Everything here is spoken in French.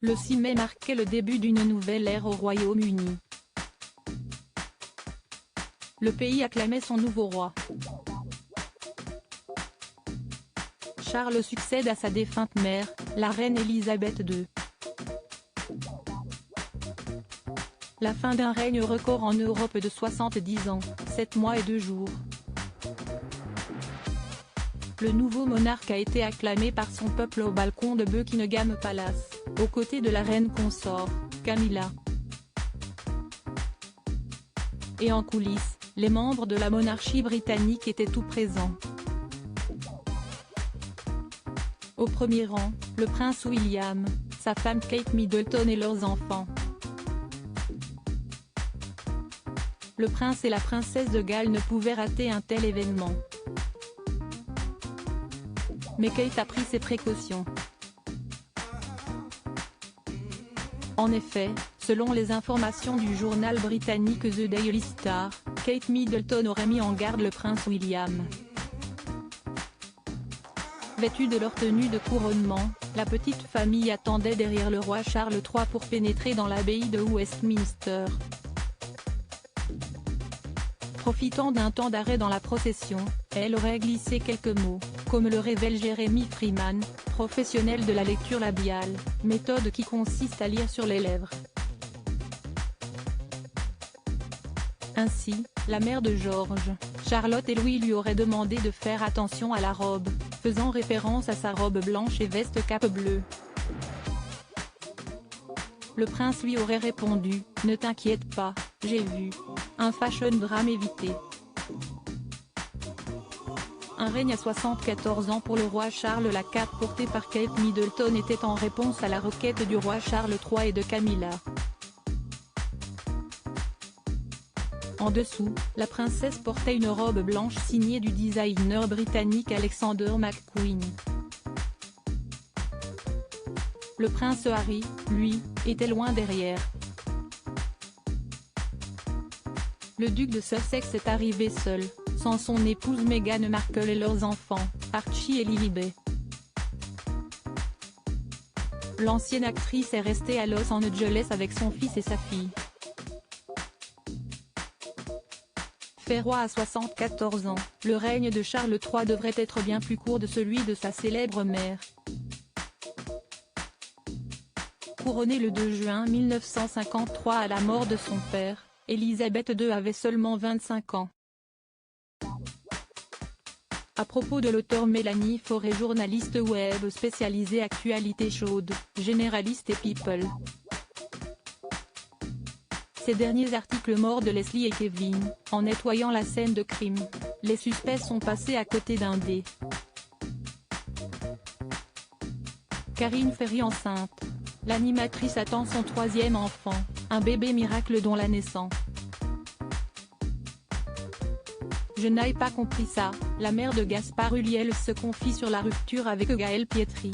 Le 6 mai marquait le début d'une nouvelle ère au Royaume-Uni. Le pays acclamait son nouveau roi. Charles succède à sa défunte mère, la reine Élisabeth II. La fin d'un règne record en Europe de 70 ans, 7 mois et 2 jours. Le nouveau monarque a été acclamé par son peuple au balcon de Buckingham Palace, aux côtés de la reine consort, Camilla. Et en coulisses, les membres de la monarchie britannique étaient tout présents. Au premier rang, le prince William, sa femme Kate Middleton et leurs enfants. Le prince et la princesse de Galles ne pouvaient rater un tel événement. Mais Kate a pris ses précautions. En effet, selon les informations du journal britannique The Daily Star, Kate Middleton aurait mis en garde le prince William. Vêtue de leur tenue de couronnement, la petite famille attendait derrière le roi Charles III pour pénétrer dans l'abbaye de Westminster. Profitant d'un temps d'arrêt dans la procession, elle aurait glissé quelques mots, comme le révèle Jeremy Freeman, professionnel de la lecture labiale, méthode qui consiste à lire sur les lèvres. Ainsi, la mère de George, Charlotte et Louis lui auraient demandé de faire attention à la robe, faisant référence à sa robe blanche et veste cape bleue. Le prince lui aurait répondu « Ne t'inquiète pas, j'ai vu. Un fashion drame évité ». Un règne à 74 ans pour le roi Charles. La cape portée par Kate Middleton était en réponse à la requête du roi Charles III et de Camilla. En dessous, la princesse portait une robe blanche signée du designer britannique Alexander McQueen. Le prince Harry, lui, était loin derrière. Le duc de Sussex est arrivé seul, sans son épouse Meghan Markle et leurs enfants, Archie et Lilibet. L'ancienne actrice est restée à Los Angeles avec son fils et sa fille. Fait roi à 74 ans, le règne de Charles III devrait être bien plus court de celui de sa célèbre mère. Couronnée le 2 juin 1953 à la mort de son père, Élisabeth II avait seulement 25 ans. À propos de l'auteur Mélanie Fauré, journaliste web spécialisée actualité chaude, généraliste et people. Ces derniers articles morts de Leslie et Kevin, en nettoyant la scène de crime, les suspects sont passés à côté d'un dé. Karine Ferry enceinte. L'animatrice attend son 3e enfant, un bébé miracle dont la naissance. Je n'ai pas compris ça, la mère de Gaspard Ulliel se confie sur la rupture avec Gaël Pietri.